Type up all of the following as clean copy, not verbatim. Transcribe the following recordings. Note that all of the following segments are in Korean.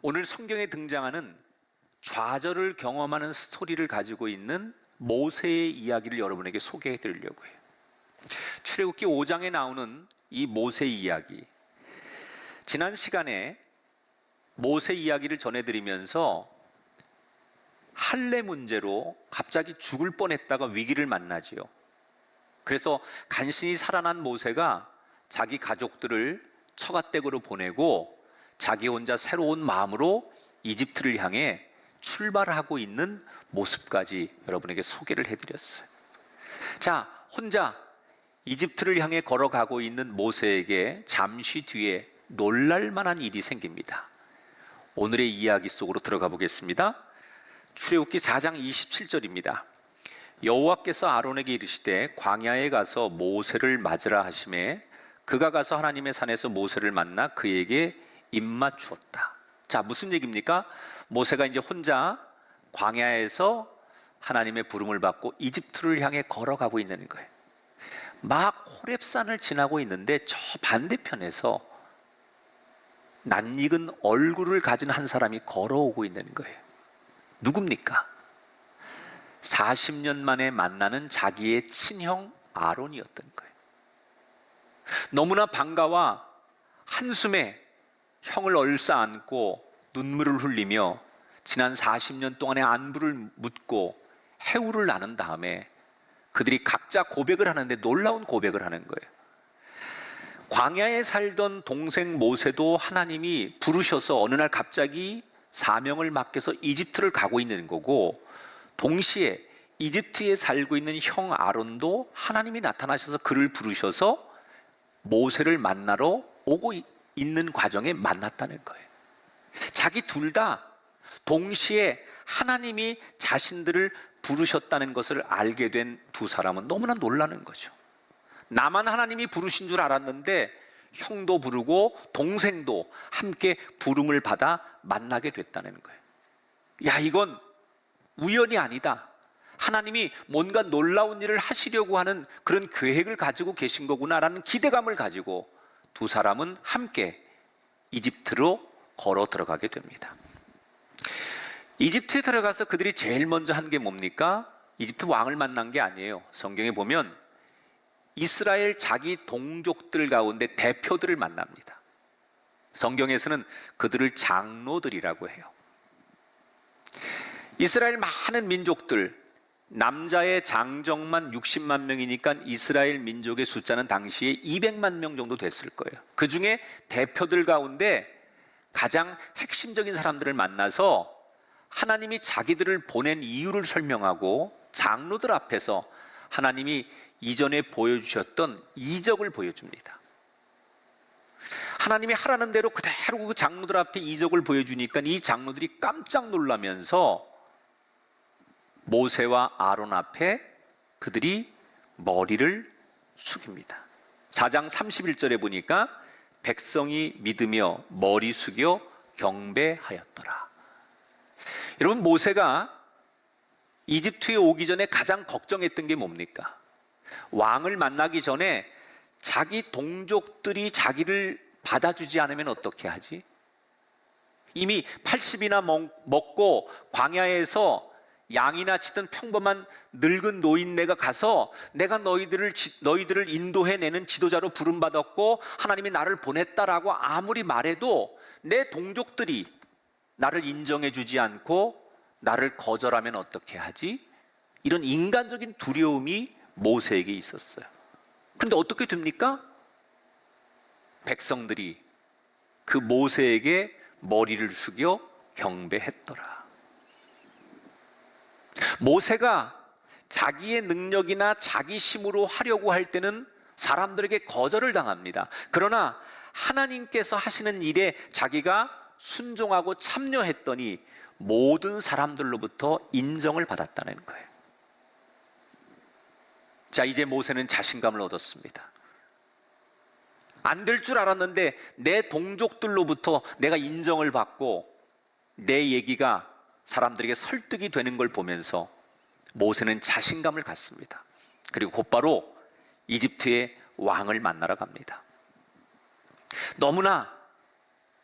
오늘 성경에 등장하는 좌절을 경험하는 스토리를 가지고 있는 모세의 이야기를 여러분에게 소개해 드리려고 해요. 출애굽기 5장에 나오는 이 모세 이야기, 지난 시간에 모세 이야기를 전해드리면서 할례 문제로 갑자기 죽을 뻔했다가 위기를 만나지요. 그래서 간신히 살아난 모세가 자기 가족들을 처가댁으로 보내고 자기 혼자 새로운 마음으로 이집트를 향해 출발하고 있는 모습까지 여러분에게 소개를 해드렸어요. 자, 혼자 이집트를 향해 걸어가고 있는 모세에게 잠시 뒤에 놀랄만한 일이 생깁니다. 오늘의 이야기 속으로 들어가 보겠습니다. 출애굽기 4장 27절입니다. 여호와께서 아론에게 이르시되 광야에 가서 모세를 맞으라 하시매 그가 가서 하나님의 산에서 모세를 만나 그에게 입맞추었다. 자, 무슨 얘기입니까? 모세가 이제 혼자 광야에서 하나님의 부름을 받고 이집트를 향해 걸어가고 있는 거예요. 막 호렙산을 지나고 있는데 저 반대편에서 낯익은 얼굴을 가진 한 사람이 걸어오고 있는 거예요. 누굽니까? 40년 만에 만나는 자기의 친형 아론이었던 거예요. 너무나 반가워 한숨에 형을 얼싸안고 눈물을 흘리며 지난 40년 동안의 안부를 묻고 해우를 나눈 다음에 그들이 각자 고백을 하는데 놀라운 고백을 하는 거예요. 광야에 살던 동생 모세도 하나님이 부르셔서 어느 날 갑자기 사명을 맡겨서 이집트를 가고 있는 거고, 동시에 이집트에 살고 있는 형 아론도 하나님이 나타나셔서 그를 부르셔서 모세를 만나러 오고 있는 과정에 만났다는 거예요. 자기 둘 다 동시에 하나님이 자신들을 부르셨다는 것을 알게 된 두 사람은 너무나 놀라는 거죠. 나만 하나님이 부르신 줄 알았는데 형도 부르고 동생도 함께 부름을 받아 만나게 됐다는 거예요. 야, 이건 우연이 아니다. 하나님이 뭔가 놀라운 일을 하시려고 하는 그런 계획을 가지고 계신 거구나라는 기대감을 가지고 두 사람은 함께 이집트로 걸어 들어가게 됩니다. 이집트에 들어가서 그들이 제일 먼저 한 게 뭡니까? 이집트 왕을 만난 게 아니에요. 성경에 보면 이스라엘 자기 동족들 가운데 대표들을 만납니다. 성경에서는 그들을 장로들이라고 해요. 이스라엘 많은 민족들, 남자의 장정만 60만 명이니까 이스라엘 민족의 숫자는 당시에 200만 명 정도 됐을 거예요. 그 중에 대표들 가운데 가장 핵심적인 사람들을 만나서 하나님이 자기들을 보낸 이유를 설명하고 장로들 앞에서 하나님이 이전에 보여주셨던 이적을 보여줍니다. 하나님이 하라는 대로 그대로 그 장로들 앞에 이적을 보여주니까 이 장로들이 깜짝 놀라면서 모세와 아론 앞에 그들이 머리를 숙입니다. 4장 31절에 보니까 백성이 믿으며 머리 숙여 경배하였더라. 여러분, 모세가 이집트에 오기 전에 가장 걱정했던 게 뭡니까? 왕을 만나기 전에 자기 동족들이 자기를 받아주지 않으면 어떻게 하지? 이미 80이나 먹고 광야에서 양이나 치던 평범한 늙은 노인네가 가서 내가 너희들을 인도해내는 지도자로 부름받았고 하나님이 나를 보냈다라고 아무리 말해도 내 동족들이 나를 인정해주지 않고 나를 거절하면 어떻게 하지? 이런 인간적인 두려움이 모세에게 있었어요. 그런데 어떻게 됩니까? 백성들이 그 모세에게 머리를 숙여 경배했더라. 모세가 자기의 능력이나 자기 힘으로 하려고 할 때는 사람들에게 거절을 당합니다. 그러나 하나님께서 하시는 일에 자기가 순종하고 참여했더니 모든 사람들로부터 인정을 받았다는 거예요. 자, 이제 모세는 자신감을 얻었습니다. 안 될 줄 알았는데 내 동족들로부터 내가 인정을 받고 내 얘기가 사람들에게 설득이 되는 걸 보면서 모세는 자신감을 갖습니다. 그리고 곧바로 이집트의 왕을 만나러 갑니다. 너무나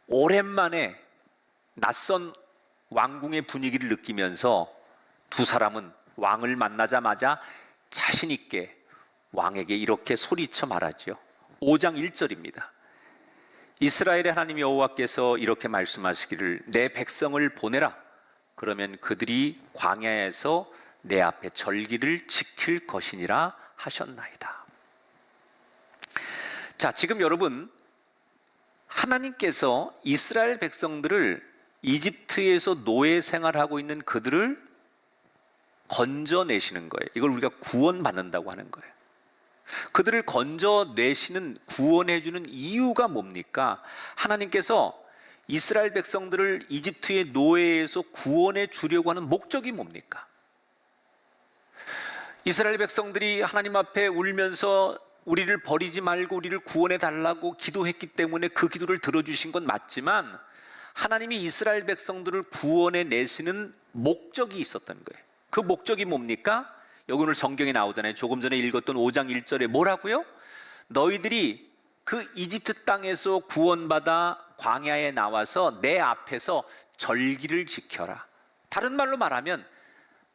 오랜만에 낯선 왕궁의 분위기를 느끼면서 두 사람은 왕을 만나자마자 자신 있게 왕에게 이렇게 소리쳐 말하죠. 5장 1절입니다. 이스라엘의 하나님 여호와께서 이렇게 말씀하시기를 내 백성을 보내라. 그러면 그들이 광야에서 내 앞에 절기를 지킬 것이니라 하셨나이다. 자, 지금 여러분, 하나님께서 이스라엘 백성들을 이집트에서 노예 생활하고 있는 그들을 건져내시는 거예요. 이걸 우리가 구원받는다고 하는 거예요. 그들을 건져내시는, 구원해주는 이유가 뭡니까? 하나님께서 이스라엘 백성들을 이집트의 노예에서 구원해 주려고 하는 목적이 뭡니까? 이스라엘 백성들이 하나님 앞에 울면서 우리를 버리지 말고 우리를 구원해 달라고 기도했기 때문에 그 기도를 들어주신 건 맞지만, 하나님이 이스라엘 백성들을 구원해 내시는 목적이 있었던 거예요. 그 목적이 뭡니까? 여기 오늘 성경에 나오잖아요. 조금 전에 읽었던 5장 1절에 뭐라고요? 너희들이 그 이집트 땅에서 구원받아 광야에 나와서 내 앞에서 절기를 지켜라. 다른 말로 말하면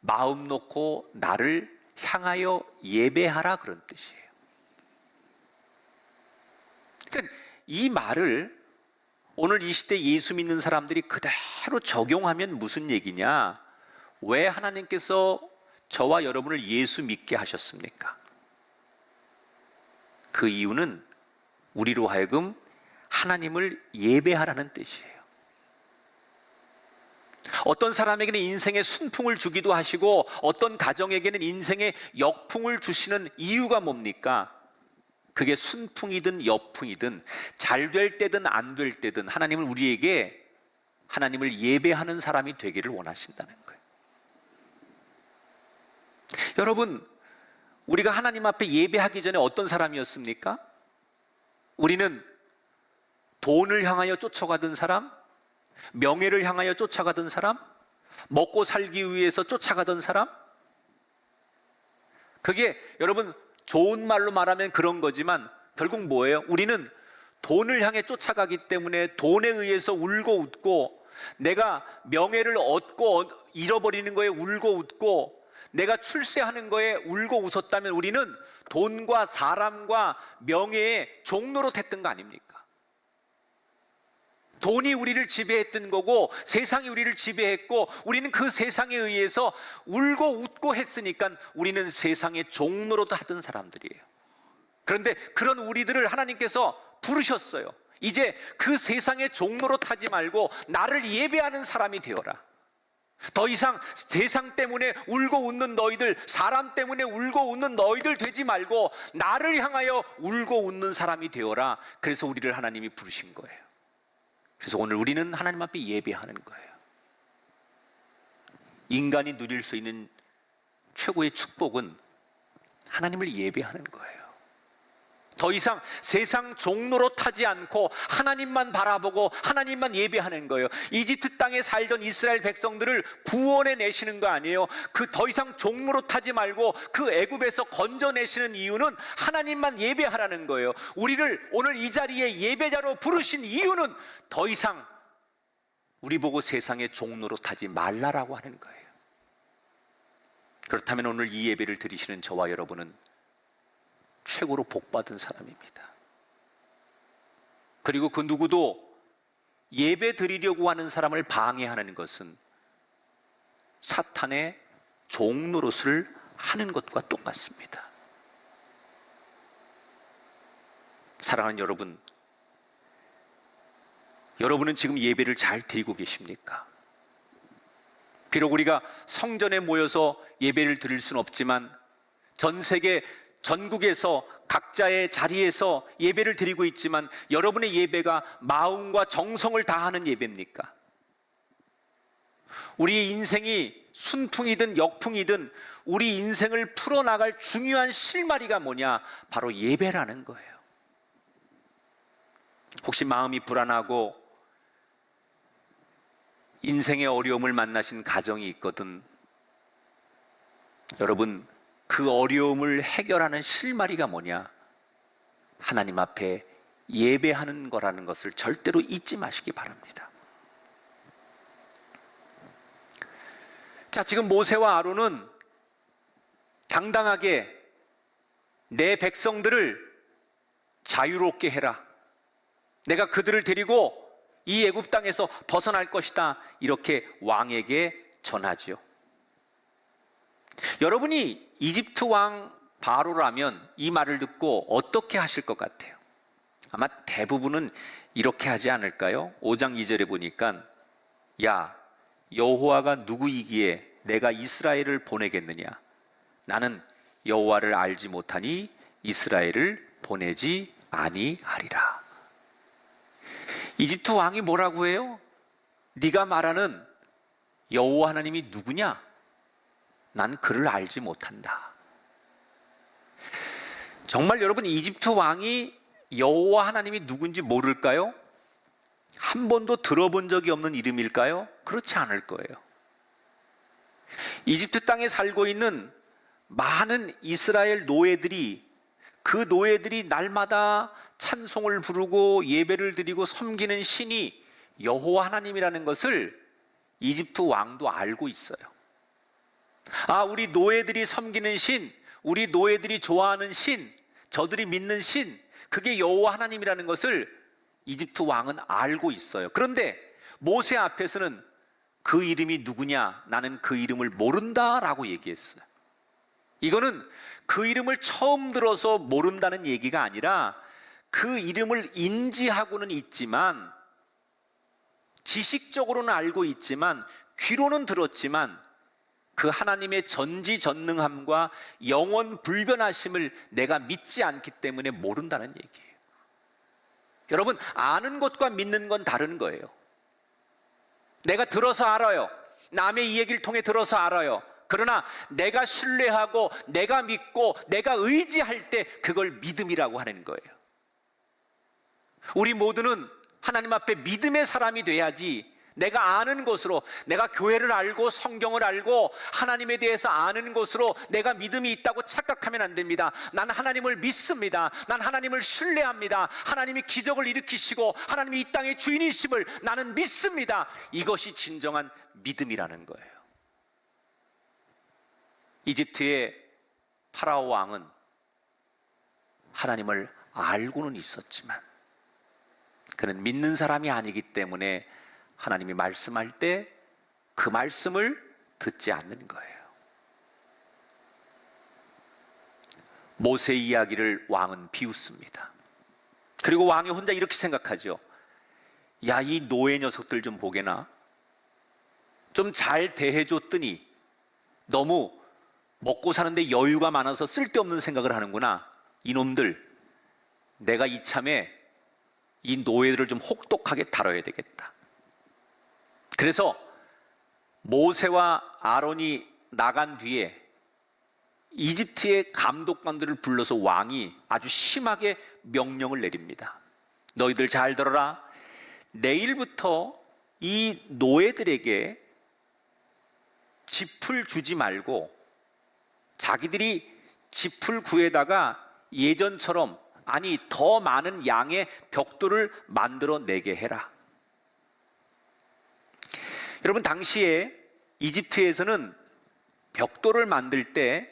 마음 놓고 나를 향하여 예배하라, 그런 뜻이에요. 그러니까 이 말을 오늘 이 시대 예수 믿는 사람들이 그대로 적용하면 무슨 얘기냐? 왜 하나님께서 저와 여러분을 예수 믿게 하셨습니까? 그 이유는 우리로 하여금 하나님을 예배하라는 뜻이에요. 어떤 사람에게는 인생의 순풍을 주기도 하시고 어떤 가정에게는 인생의 역풍을 주시는 이유가 뭡니까? 그게 순풍이든 역풍이든 잘 될 때든 안 될 때든 하나님은 우리에게 하나님을 예배하는 사람이 되기를 원하신다는 거예요. 여러분, 우리가 하나님 앞에 예배하기 전에 어떤 사람이었습니까? 우리는 돈을 향하여 쫓아가던 사람, 명예를 향하여 쫓아가던 사람, 먹고 살기 위해서 쫓아가던 사람. 그게 여러분 좋은 말로 말하면 그런 거지만 결국 뭐예요? 우리는 돈을 향해 쫓아가기 때문에 돈에 의해서 울고 웃고, 내가 명예를 얻고 잃어버리는 거에 울고 웃고, 내가 출세하는 거에 울고 웃었다면 우리는 돈과 사람과 명예의 종로로 됐던 거 아닙니까? 돈이 우리를 지배했던 거고 세상이 우리를 지배했고, 우리는 그 세상에 의해서 울고 웃고 했으니까 우리는 세상의 종로로도 하던 사람들이에요. 그런데 그런 우리들을 하나님께서 부르셨어요. 이제 그 세상의 종로로 타지 말고 나를 예배하는 사람이 되어라. 더 이상 세상 때문에 울고 웃는 너희들, 사람 때문에 울고 웃는 너희들 되지 말고 나를 향하여 울고 웃는 사람이 되어라. 그래서 우리를 하나님이 부르신 거예요. 그래서 오늘 우리는 하나님 앞에 예배하는 거예요. 인간이 누릴 수 있는 최고의 축복은 하나님을 예배하는 거예요. 더 이상 세상 종로로 타지 않고 하나님만 바라보고 하나님만 예배하는 거예요. 이집트 땅에 살던 이스라엘 백성들을 구원해 내시는 거 아니에요. 그 더 이상 종로로 타지 말고 그 애굽에서 건져내시는 이유는 하나님만 예배하라는 거예요. 우리를 오늘 이 자리에 예배자로 부르신 이유는 더 이상 우리 보고 세상의 종로로 타지 말라라고 하는 거예요. 그렇다면 오늘 이 예배를 드리시는 저와 여러분은 최고로 복받은 사람입니다. 그리고 그 누구도 예배 드리려고 하는 사람을 방해하는 것은 사탄의 종노릇을 하는 것과 똑같습니다. 사랑하는 여러분, 여러분은 지금 예배를 잘 드리고 계십니까? 비록 우리가 성전에 모여서 예배를 드릴 수는 없지만 전 세계 전국에서 각자의 자리에서 예배를 드리고 있지만 여러분의 예배가 마음과 정성을 다하는 예배입니까? 우리의 인생이 순풍이든 역풍이든 우리 인생을 풀어나갈 중요한 실마리가 뭐냐? 바로 예배라는 거예요. 혹시 마음이 불안하고 인생의 어려움을 만나신 가정이 있거든, 여러분, 그 어려움을 해결하는 실마리가 뭐냐? 하나님 앞에 예배하는 거라는 것을 절대로 잊지 마시기 바랍니다. 자, 지금 모세와 아론은 당당하게 내 백성들을 자유롭게 해라, 내가 그들을 데리고 이 애굽 땅에서 벗어날 것이다, 이렇게 왕에게 전하지요. 여러분이 이집트 왕 바로라면 이 말을 듣고 어떻게 하실 것 같아요? 아마 대부분은 이렇게 하지 않을까요? 5장 2절에 보니까 야, 여호와가 누구이기에 내가 이스라엘을 보내겠느냐? 나는 여호와를 알지 못하니 이스라엘을 보내지 아니하리라. 이집트 왕이 뭐라고 해요? 네가 말하는 여호와 하나님이 누구냐? 난 그를 알지 못한다. 정말 여러분, 이집트 왕이 여호와 하나님이 누군지 모를까요? 한 번도 들어본 적이 없는 이름일까요? 그렇지 않을 거예요. 이집트 땅에 살고 있는 많은 이스라엘 노예들이, 그 노예들이 날마다 찬송을 부르고 예배를 드리고 섬기는 신이 여호와 하나님이라는 것을 이집트 왕도 알고 있어요. 아, 우리 노예들이 섬기는 신, 우리 노예들이 좋아하는 신, 저들이 믿는 신, 그게 여호와 하나님이라는 것을 이집트 왕은 알고 있어요. 그런데 모세 앞에서는 그 이름이 누구냐? 나는 그 이름을 모른다라고 얘기했어요. 이거는 그 이름을 처음 들어서 모른다는 얘기가 아니라 그 이름을 인지하고는 있지만, 지식적으로는 알고 있지만, 귀로는 들었지만 그 하나님의 전지전능함과 영원 불변하심을 내가 믿지 않기 때문에 모른다는 얘기예요. 여러분, 아는 것과 믿는 건 다른 거예요. 내가 들어서 알아요. 남의 이 얘기를 통해 들어서 알아요. 그러나 내가 신뢰하고 내가 믿고 내가 의지할 때 그걸 믿음이라고 하는 거예요. 우리 모두는 하나님 앞에 믿음의 사람이 돼야지, 내가 아는 것으로, 내가 교회를 알고 성경을 알고 하나님에 대해서 아는 것으로 내가 믿음이 있다고 착각하면 안 됩니다. 난 하나님을 믿습니다. 난 하나님을 신뢰합니다. 하나님이 기적을 일으키시고 하나님이 이 땅의 주인이심을 나는 믿습니다. 이것이 진정한 믿음이라는 거예요. 이집트의 파라오 왕은 하나님을 알고는 있었지만 그는 믿는 사람이 아니기 때문에 하나님이 말씀할 때 그 말씀을 듣지 않는 거예요. 모세 이야기를 왕은 비웃습니다. 그리고 왕이 혼자 이렇게 생각하죠. 야, 이 노예 녀석들 좀 보게나. 좀 잘 대해줬더니 너무 먹고 사는데 여유가 많아서 쓸데없는 생각을 하는구나. 이놈들, 내가 이참에 이 노예들을 좀 혹독하게 다뤄야 되겠다. 그래서 모세와 아론이 나간 뒤에 이집트의 감독관들을 불러서 왕이 아주 심하게 명령을 내립니다. 너희들 잘 들어라. 내일부터 이 노예들에게 짚을 주지 말고 자기들이 짚을 구에다가 예전처럼, 아니 더 많은 양의 벽돌을 만들어 내게 해라. 여러분, 당시에 이집트에서는 벽돌을 만들 때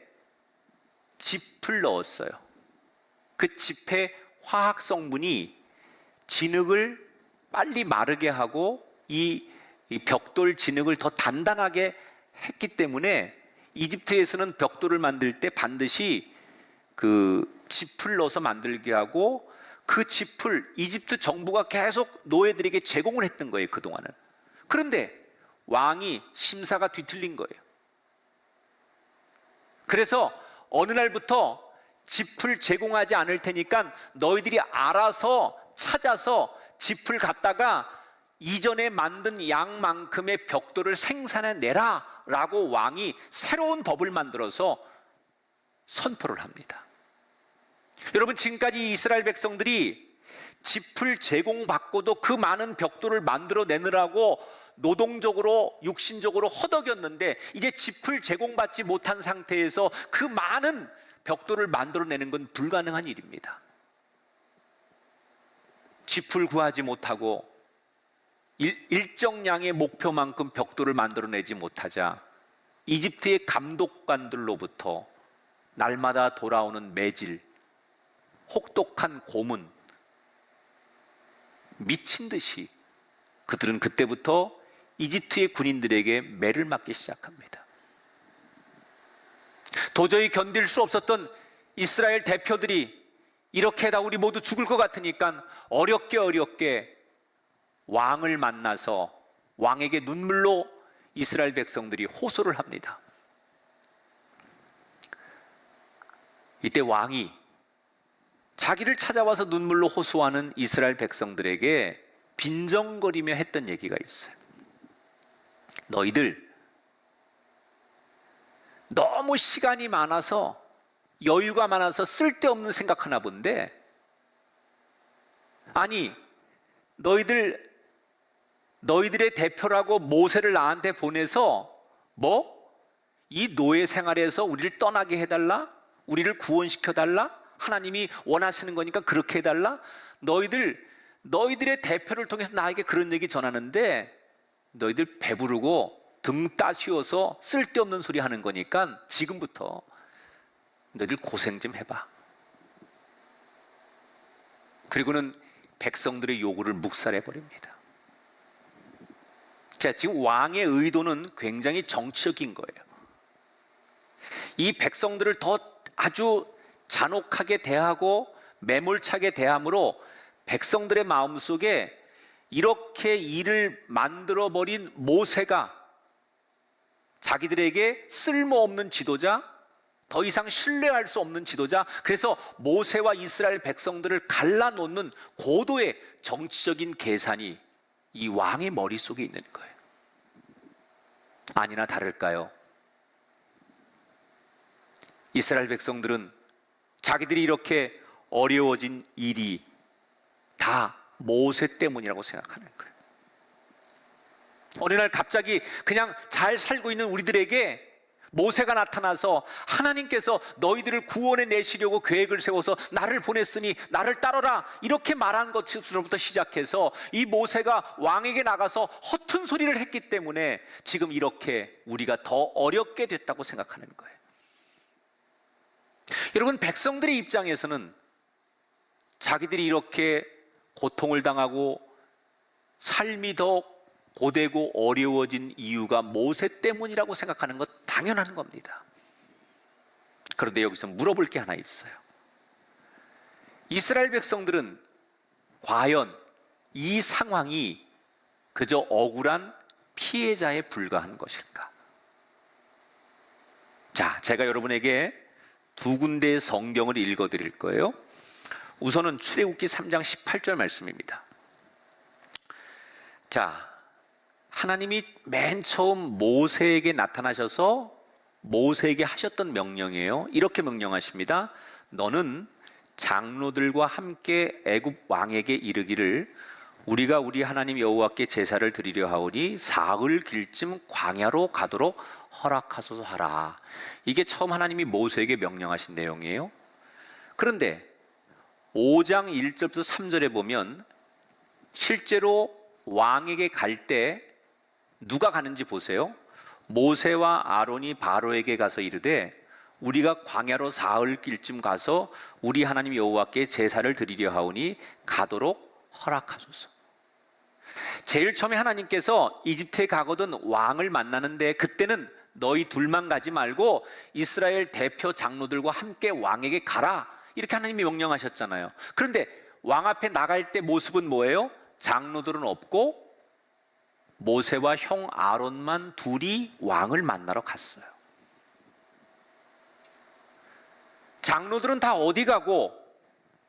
짚을 넣었어요. 그 짚의 화학 성분이 진흙을 빨리 마르게 하고 이 벽돌 진흙을 더 단단하게 했기 때문에 이집트에서는 벽돌을 만들 때 반드시 그 짚을 넣어서 만들게 하고, 그 짚을 이집트 정부가 계속 노예들에게 제공을 했던 거예요, 그동안은. 그런데 왕이 심사가 뒤틀린 거예요. 그래서 어느 날부터 짚을 제공하지 않을 테니까 너희들이 알아서 찾아서 짚을 갖다가 이전에 만든 양만큼의 벽돌을 생산해내라 라고 왕이 새로운 법을 만들어서 선포를 합니다. 여러분, 지금까지 이스라엘 백성들이 짚을 제공받고도 그 많은 벽돌을 만들어내느라고 노동적으로 육신적으로 허덕였는데, 이제 짚을 제공받지 못한 상태에서 그 많은 벽돌을 만들어내는 건 불가능한 일입니다. 짚을 구하지 못하고 일정량의 목표만큼 벽돌을 만들어내지 못하자 이집트의 감독관들로부터 날마다 돌아오는 매질, 혹독한 고문, 미친 듯이 그들은 그때부터 이집트의 군인들에게 매를 맞기 시작합니다. 도저히 견딜 수 없었던 이스라엘 대표들이 이렇게 다 우리 모두 죽을 것 같으니까 어렵게 왕을 만나서 왕에게 눈물로 이스라엘 백성들이 호소를 합니다. 이때 왕이 자기를 찾아와서 눈물로 호소하는 이스라엘 백성들에게 빈정거리며 했던 얘기가 있어요. 너희들 너무 시간이 많아서 여유가 많아서 쓸데없는 생각하나 본데, 아니 너희들의 대표라고 모세를 나한테 보내서 이 노예 생활에서 우리를 떠나게 해달라? 우리를 구원시켜달라? 하나님이 원하시는 거니까 그렇게 해달라? 너희들의 대표를 통해서 나에게 그런 얘기 전하는데 너희들 배부르고 등 따시워서 쓸데없는 소리 하는 거니까 지금부터 너희들 고생 좀 해봐. 그리고는 백성들의 요구를 묵살해 버립니다. 자, 지금 왕의 의도는 굉장히 정치적인 거예요. 이 백성들을 더 아주 잔혹하게 대하고 매몰차게 대함으로 백성들의 마음속에 이렇게 일을 만들어버린 모세가 자기들에게 쓸모없는 지도자, 더 이상 신뢰할 수 없는 지도자, 그래서 모세와 이스라엘 백성들을 갈라놓는 고도의 정치적인 계산이 이 왕의 머릿속에 있는 거예요. 아니나 다를까요? 이스라엘 백성들은 자기들이 이렇게 어려워진 일이 다 모세 때문이라고 생각하는 거예요. 어느 날 갑자기 그냥 잘 살고 있는 우리들에게 모세가 나타나서 하나님께서 너희들을 구원해 내시려고 계획을 세워서 나를 보냈으니 나를 따르라, 이렇게 말한 것으로부터 시작해서 이 모세가 왕에게 나가서 허튼 소리를 했기 때문에 지금 이렇게 우리가 더 어렵게 됐다고 생각하는 거예요. 여러분, 백성들의 입장에서는 자기들이 이렇게 고통을 당하고 삶이 더 고되고 어려워진 이유가 모세 때문이라고 생각하는 것 당연한 겁니다. 그런데 여기서 물어볼 게 하나 있어요. 이스라엘 백성들은 과연 이 상황이 그저 억울한 피해자에 불과한 것일까? 자, 제가 여러분에게 두 군데의 성경을 읽어드릴 거예요. 우선은 출애굽기 3장 18절 말씀입니다. 자, 하나님이 맨 처음 모세에게 나타나셔서 모세에게 하셨던 명령이에요. 이렇게 명령하십니다. 너는 장로들과 함께 애굽 왕에게 이르기를 우리가 우리 하나님 여호와께 제사를 드리려 하오니 사흘 길쯤 광야로 가도록 허락하소서 하라. 이게 처음 하나님이 모세에게 명령하신 내용이에요. 그런데 5장 1절부터 3절에 보면 실제로 왕에게 갈 때 누가 가는지 보세요. 모세와 아론이 바로에게 가서 이르되 우리가 광야로 사흘 길쯤 가서 우리 하나님 여호와께 제사를 드리려 하오니 가도록 허락하소서. 제일 처음에 하나님께서 이집트에 가거든 왕을 만나는데 그때는 너희 둘만 가지 말고 이스라엘 대표 장로들과 함께 왕에게 가라, 이렇게 하나님이 명령하셨잖아요. 그런데 왕 앞에 나갈 때 모습은 뭐예요? 장로들은 없고 모세와 형 아론만 둘이 왕을 만나러 갔어요. 장로들은 다 어디 가고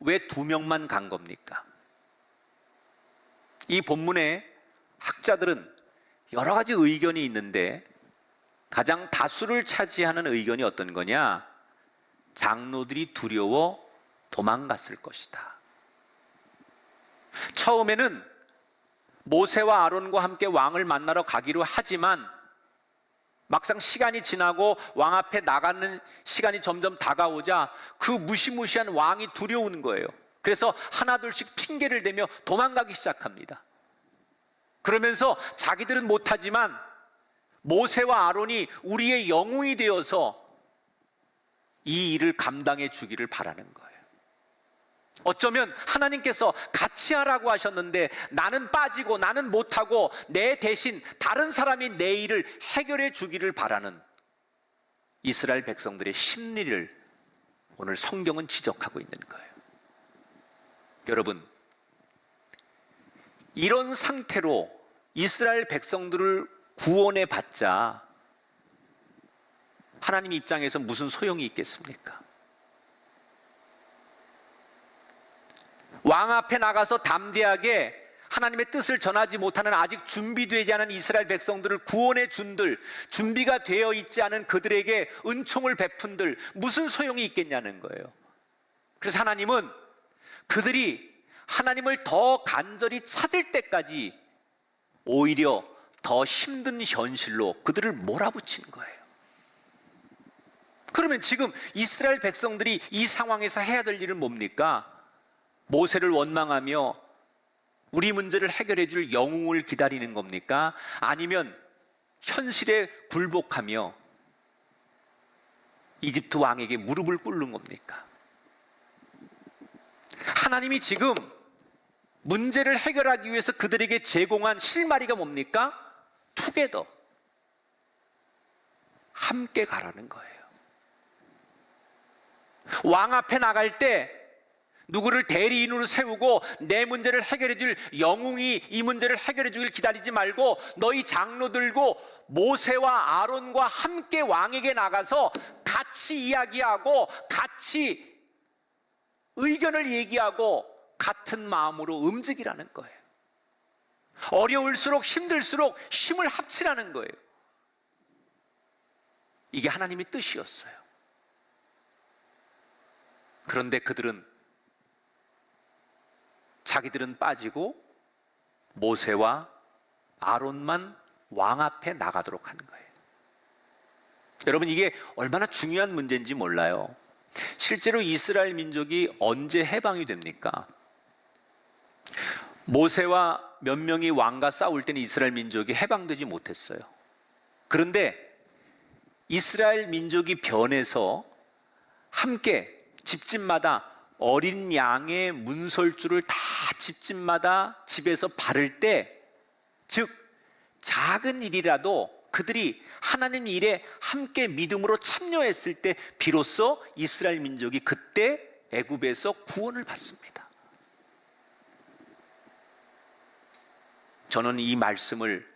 왜 2명만 간 겁니까? 이 본문에 학자들은 여러 가지 의견이 있는데 가장 다수를 차지하는 의견이 어떤 거냐? 장로들이 두려워 도망갔을 것이다. 처음에는 모세와 아론과 함께 왕을 만나러 가기로 하지만 막상 시간이 지나고 왕 앞에 나가는 시간이 점점 다가오자 그 무시무시한 왕이 두려운 거예요. 그래서 하나둘씩 핑계를 대며 도망가기 시작합니다. 그러면서 자기들은 못하지만 모세와 아론이 우리의 영웅이 되어서 이 일을 감당해 주기를 바라는 거예요. 어쩌면 하나님께서 같이 하라고 하셨는데 나는 빠지고 나는 못하고 내 대신 다른 사람이 내 일을 해결해 주기를 바라는 이스라엘 백성들의 심리를 오늘 성경은 지적하고 있는 거예요. 여러분, 이런 상태로 이스라엘 백성들을 구원해 봤자 하나님 입장에서 무슨 소용이 있겠습니까? 왕 앞에 나가서 담대하게 하나님의 뜻을 전하지 못하는 아직 준비되지 않은 이스라엘 백성들을 구원해 준들, 준비가 되어 있지 않은 그들에게 은총을 베푼들 무슨 소용이 있겠냐는 거예요. 그래서 하나님은 그들이 하나님을 더 간절히 찾을 때까지 오히려 더 힘든 현실로 그들을 몰아붙인 거예요. 그러면 지금 이스라엘 백성들이 이 상황에서 해야 될 일은 뭡니까? 모세를 원망하며 우리 문제를 해결해 줄 영웅을 기다리는 겁니까? 아니면 현실에 굴복하며 이집트 왕에게 무릎을 꿇는 겁니까? 하나님이 지금 문제를 해결하기 위해서 그들에게 제공한 실마리가 뭡니까? 투게더, 함께 가라는 거예요. 왕 앞에 나갈 때 누구를 대리인으로 세우고 내 문제를 해결해 줄 영웅이 이 문제를 해결해 주길 기다리지 말고 너희 장로들고 모세와 아론과 함께 왕에게 나가서 같이 이야기하고 같이 의견을 얘기하고 같은 마음으로 움직이라는 거예요. 어려울수록 힘들수록 힘을 합치라는 거예요. 이게 하나님의 뜻이었어요. 그런데 그들은 자기들은 빠지고 모세와 아론만 왕 앞에 나가도록 한 거예요. 여러분, 이게 얼마나 중요한 문제인지 몰라요. 실제로 이스라엘 민족이 언제 해방이 됩니까? 모세와 몇 명이 왕과 싸울 때는 이스라엘 민족이 해방되지 못했어요. 그런데 이스라엘 민족이 변해서 함께 집집마다 어린 양의 문설주를 다 집집마다 집에서 바를 때, 즉 작은 일이라도 그들이 하나님 일에 함께 믿음으로 참여했을 때 비로소 이스라엘 민족이 그때 애굽에서 구원을 받습니다. 저는 이 말씀을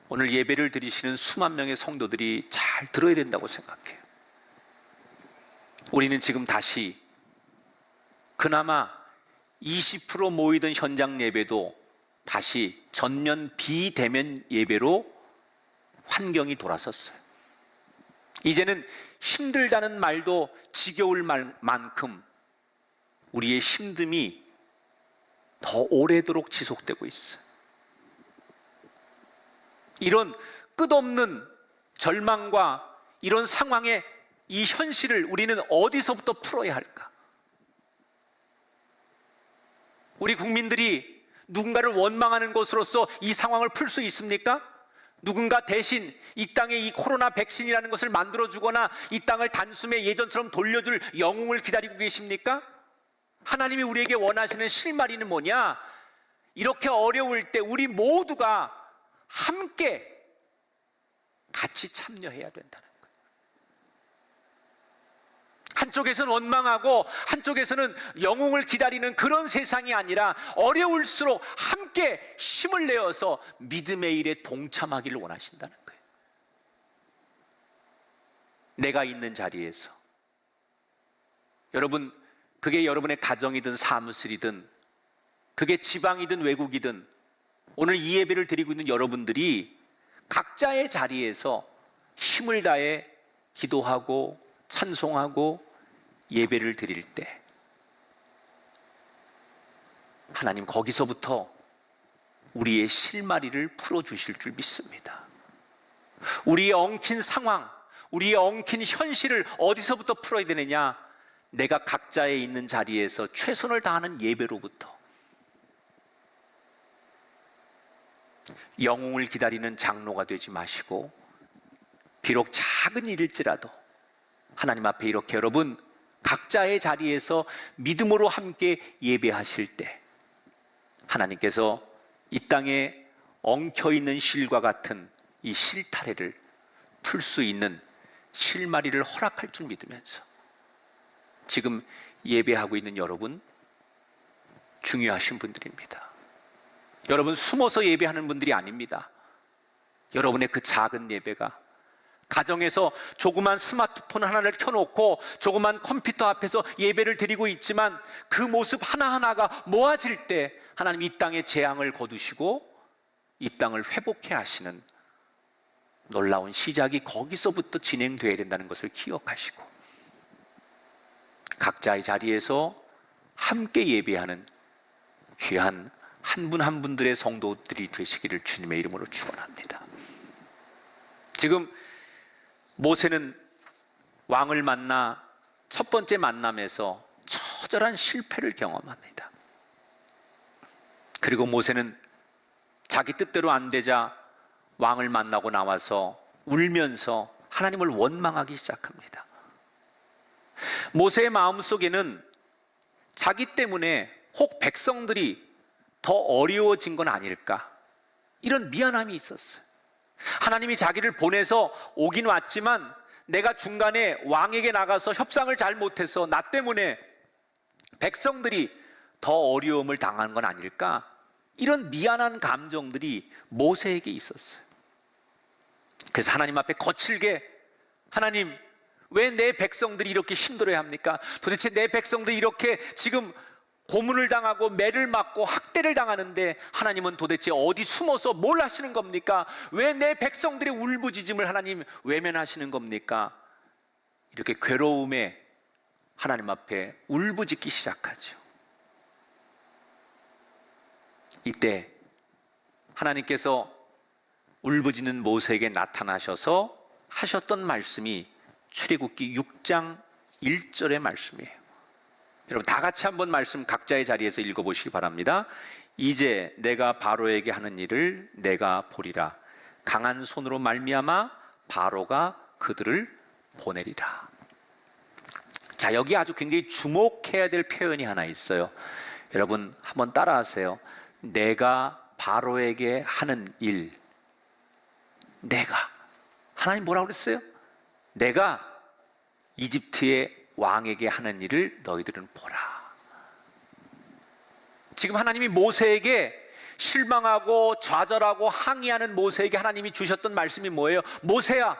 오늘 예배를 드리시는 수만 명의 성도들이 잘 들어야 된다고 생각해요. 우리는 지금 다시 그나마 20% 모이던 현장 예배도 다시 전면 비대면 예배로 환경이 돌아섰어요. 이제는 힘들다는 말도 지겨울 만큼 우리의 힘듦이 더 오래도록 지속되고 있어요. 이런 끝없는 절망과 이런 상황에 이 현실을 우리는 어디서부터 풀어야 할까? 우리 국민들이 누군가를 원망하는 것으로서 이 상황을 풀 수 있습니까? 누군가 대신 이 땅에 이 코로나 백신이라는 것을 만들어주거나 이 땅을 단숨에 예전처럼 돌려줄 영웅을 기다리고 계십니까? 하나님이 우리에게 원하시는 실마리는 뭐냐? 이렇게 어려울 때 우리 모두가 함께 같이 참여해야 된다는 거예요. 한쪽에서는 원망하고 한쪽에서는 영웅을 기다리는 그런 세상이 아니라 어려울수록 함께 힘을 내어서 믿음의 일에 동참하기를 원하신다는 거예요. 내가 있는 자리에서 여러분, 그게 여러분의 가정이든 사무실이든 그게 지방이든 외국이든 오늘 이 예배를 드리고 있는 여러분들이 각자의 자리에서 힘을 다해 기도하고 찬송하고 예배를 드릴 때 하나님 거기서부터 우리의 실마리를 풀어주실 줄 믿습니다. 우리의 엉킨 상황, 우리의 엉킨 현실을 어디서부터 풀어야 되느냐? 내가 각자의 있는 자리에서 최선을 다하는 예배로부터. 영웅을 기다리는 장로가 되지 마시고 비록 작은 일일지라도 하나님 앞에 이렇게 여러분 각자의 자리에서 믿음으로 함께 예배하실 때 하나님께서 이 땅에 엉켜있는 실과 같은 이 실타래를 풀 수 있는 실마리를 허락할 줄 믿으면서 지금 예배하고 있는 여러분 중요하신 분들입니다. 여러분 숨어서 예배하는 분들이 아닙니다. 여러분의 그 작은 예배가 가정에서 조그만 스마트폰 하나를 켜놓고 조그만 컴퓨터 앞에서 예배를 드리고 있지만 그 모습 하나하나가 모아질 때 하나님 이 땅에 재앙을 거두시고 이 땅을 회복해 하시는 놀라운 시작이 거기서부터 진행되어야 된다는 것을 기억하시고 각자의 자리에서 함께 예배하는 귀한 한 분 한 분들의 성도들이 되시기를 주님의 이름으로 축원합니다. 지금 모세는 왕을 만나 첫 번째 만남에서 처절한 실패를 경험합니다. 그리고 모세는 자기 뜻대로 안 되자 왕을 만나고 나와서 울면서 하나님을 원망하기 시작합니다. 모세의 마음속에는 자기 때문에 혹 백성들이 더 어려워진 건 아닐까 이런 미안함이 있었어요. 하나님이 자기를 보내서 오긴 왔지만 내가 중간에 왕에게 나가서 협상을 잘 못해서 나 때문에 백성들이 더 어려움을 당한 건 아닐까 이런 미안한 감정들이 모세에게 있었어요. 그래서 하나님 앞에 거칠게 하나님 왜 내 백성들이 이렇게 힘들어야 합니까? 도대체 내 백성들이 이렇게 지금 고문을 당하고 매를 맞고 학대를 당하는데 하나님은 도대체 어디 숨어서 뭘 하시는 겁니까? 왜 내 백성들의 울부짖음을 하나님 외면하시는 겁니까? 이렇게 괴로움에 하나님 앞에 울부짖기 시작하죠. 이때 하나님께서 울부짖는 모세에게 나타나셔서 하셨던 말씀이 출애굽기 6장 1절의 말씀이에요. 여러분 다 같이 한번 말씀 각자의 자리에서 읽어보시기 바랍니다. 이제 내가 바로에게 하는 일을 내가 보리라. 강한 손으로 말미암아 바로가 그들을 보내리라. 자, 여기 아주 굉장히 주목해야 될 표현이 하나 있어요. 여러분 한번 따라하세요. 내가 바로에게 하는 일. 내가 하나님 뭐라고 그랬어요? 내가 이집트의 왕에게 하는 일을 너희들은 보라. 지금 하나님이 모세에게 실망하고 좌절하고 항의하는 모세에게 하나님이 주셨던 말씀이 뭐예요? 모세야,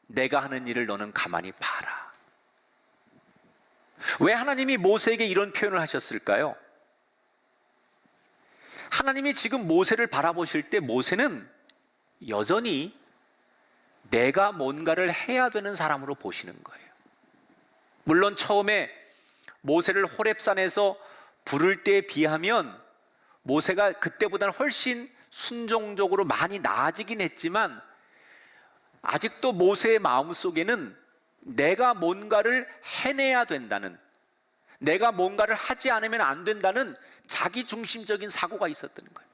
내가 하는 일을 너는 가만히 봐라. 왜 하나님이 모세에게 이런 표현을 하셨을까요? 하나님이 지금 모세를 바라보실 때 모세는 여전히 내가 뭔가를 해야 되는 사람으로 보시는 거예요. 물론 처음에 모세를 호렙산에서 부를 때에 비하면 모세가 그때보다는 훨씬 순종적으로 많이 나아지긴 했지만 아직도 모세의 마음속에는 내가 뭔가를 해내야 된다는, 내가 뭔가를 하지 않으면 안 된다는 자기중심적인 사고가 있었던 거예요.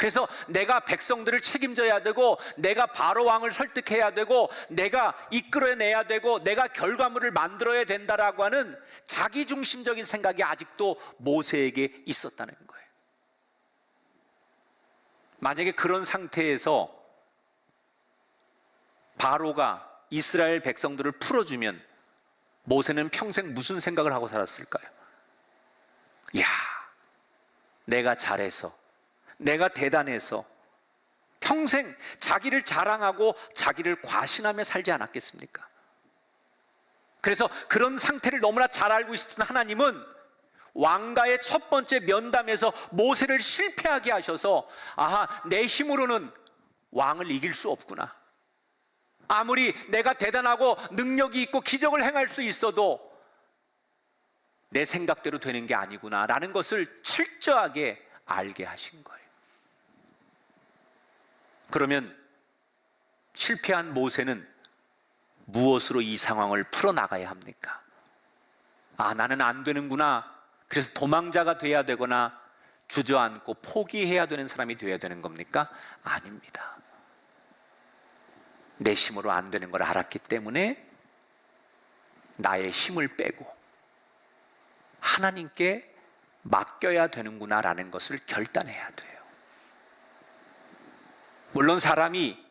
그래서 내가 백성들을 책임져야 되고 내가 바로 왕을 설득해야 되고 내가 이끌어내야 되고 내가 결과물을 만들어야 된다라고 하는 자기중심적인 생각이 아직도 모세에게 있었다는 거예요. 만약에 그런 상태에서 바로가 이스라엘 백성들을 풀어주면 모세는 평생 무슨 생각을 하고 살았을까요? 야, 내가 잘해서 내가 대단해서 평생 자기를 자랑하고 자기를 과신하며 살지 않았겠습니까? 그래서 그런 상태를 너무나 잘 알고 있었던 하나님은 왕가의 첫 번째 면담에서 모세를 실패하게 하셔서 아하, 내 힘으로는 왕을 이길 수 없구나. 아무리 내가 대단하고 능력이 있고 기적을 행할 수 있어도 내 생각대로 되는 게 아니구나 라는 것을 철저하게 알게 하신 거예요. 그러면 실패한 모세는 무엇으로 이 상황을 풀어나가야 합니까? 아, 나는 안 되는구나. 그래서 도망자가 돼야 되거나 주저앉고 포기해야 되는 사람이 되어야 되는 겁니까? 아닙니다. 내 힘으로 안 되는 걸 알았기 때문에 나의 힘을 빼고 하나님께 맡겨야 되는구나라는 것을 결단해야 돼요. 물론 사람이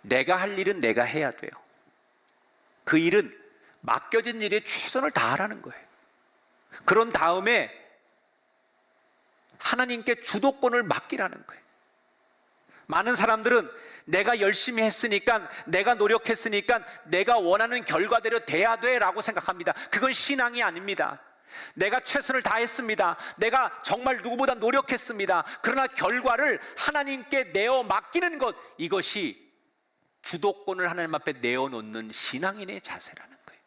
내가 할 일은 내가 해야 돼요. 그 일은 맡겨진 일에 최선을 다하라는 거예요. 그런 다음에 하나님께 주도권을 맡기라는 거예요. 많은 사람들은 내가 열심히 했으니까, 내가 노력했으니까 내가 원하는 결과대로 돼야 돼라고 생각합니다. 그건 신앙이 아닙니다. 내가 최선을 다했습니다. 내가 정말 누구보다 노력했습니다. 그러나 결과를 하나님께 내어 맡기는 것, 이것이 주도권을 하나님 앞에 내어놓는 신앙인의 자세라는 거예요.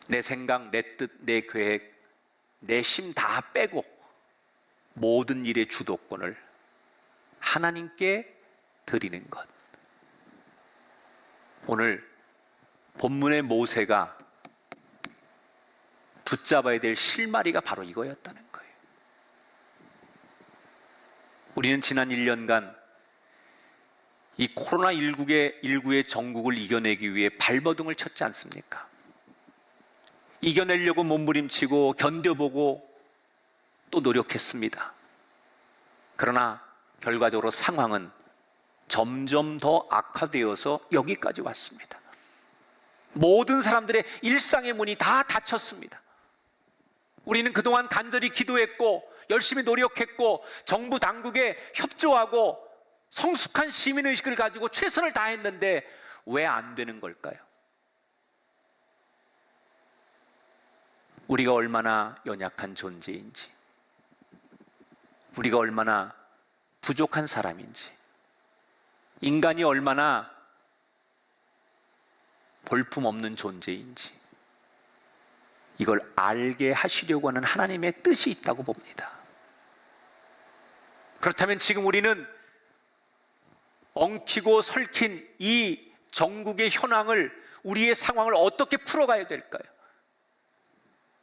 내 생각, 내 뜻, 내 계획, 내 힘 다 빼고 모든 일의 주도권을 하나님께 드리는 것. 오늘 본문의 모세가 붙잡아야 될 실마리가 바로 이거였다는 거예요. 우리는 지난 1년간 이 코로나19의 전국을 이겨내기 위해 발버둥을 쳤지 않습니까? 이겨내려고 몸부림치고 견뎌보고 또 노력했습니다. 그러나 결과적으로 상황은 점점 더 악화되어서 여기까지 왔습니다. 모든 사람들의 일상의 문이 다 닫혔습니다. 우리는 그동안 간절히 기도했고 열심히 노력했고 정부 당국에 협조하고 성숙한 시민의식을 가지고 최선을 다했는데 왜 안 되는 걸까요? 우리가 얼마나 연약한 존재인지, 우리가 얼마나 부족한 사람인지, 인간이 얼마나 볼품없는 존재인지, 이걸 알게 하시려고 하는 하나님의 뜻이 있다고 봅니다. 그렇다면 지금 우리는 엉키고 설킨 이 전국의 현황을, 우리의 상황을 어떻게 풀어가야 될까요?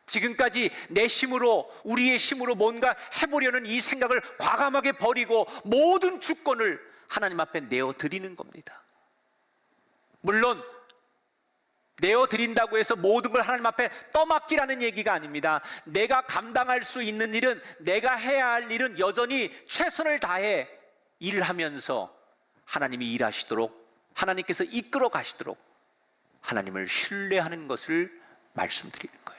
지금까지 내 힘으로, 우리의 힘으로 뭔가 해보려는 이 생각을 과감하게 버리고 모든 주권을 하나님 앞에 내어드리는 겁니다. 물론 내어드린다고 해서 모든 걸 하나님 앞에 떠맡기라는 얘기가 아닙니다. 내가 감당할 수 있는 일은, 내가 해야 할 일은 여전히 최선을 다해 일하면서 하나님이 일하시도록, 하나님께서 이끌어 가시도록 하나님을 신뢰하는 것을 말씀드리는 거예요.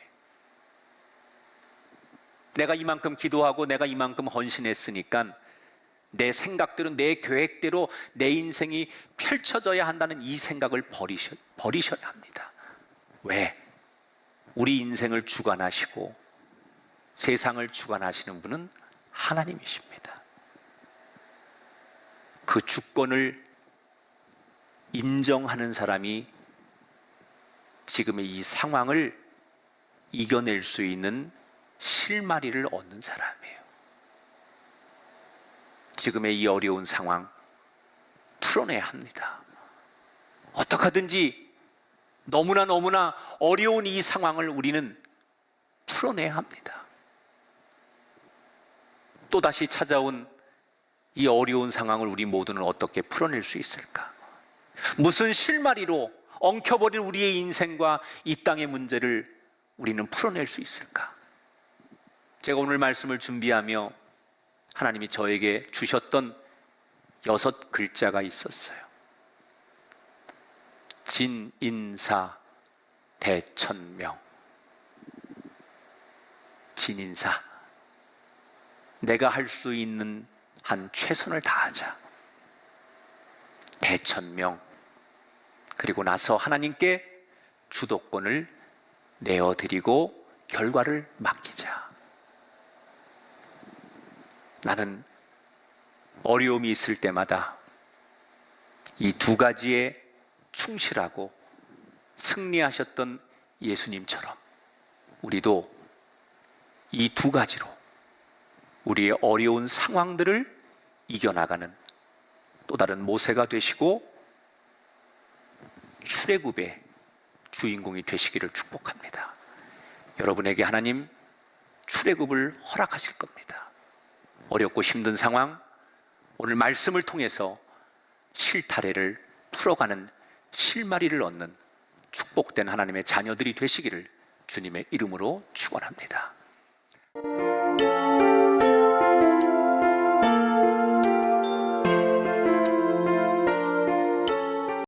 내가 이만큼 기도하고 내가 이만큼 헌신했으니까 내 생각대로, 내 계획대로 내 인생이 펼쳐져야 한다는 이 생각을 버리셔야 합니다. 왜? 우리 인생을 주관하시고 세상을 주관하시는 분은 하나님이십니다. 그 주권을 인정하는 사람이 지금의 이 상황을 이겨낼 수 있는 실마리를 얻는 사람이에요. 지금의 이 어려운 상황 풀어내야 합니다. 어떻게 하든지 너무나 어려운 이 상황을 우리는 풀어내야 합니다. 또다시 찾아온 이 어려운 상황을 우리 모두는 어떻게 풀어낼 수 있을까? 무슨 실마리로 엉켜버린 우리의 인생과 이 땅의 문제를 우리는 풀어낼 수 있을까? 제가 오늘 말씀을 준비하며 하나님이 저에게 주셨던 6글자가 있었어요. 진인사 대천명. 진인사, 내가 할 수 있는 한 최선을 다하자. 대천명, 그리고 나서 하나님께 주도권을 내어드리고 결과를 맡기자. 나는 어려움이 있을 때마다 이 두 가지에 충실하고 승리하셨던 예수님처럼 우리도 이 두 가지로 우리의 어려운 상황들을 이겨나가는 또 다른 모세가 되시고 출애굽의 주인공이 되시기를 축복합니다. 여러분에게 하나님 출애굽을 허락하실 겁니다. 어렵고 힘든 상황, 오늘 말씀을 통해서 실타래를 풀어가는 실마리를 얻는 축복된 하나님의 자녀들이 되시기를 주님의 이름으로 축원합니다.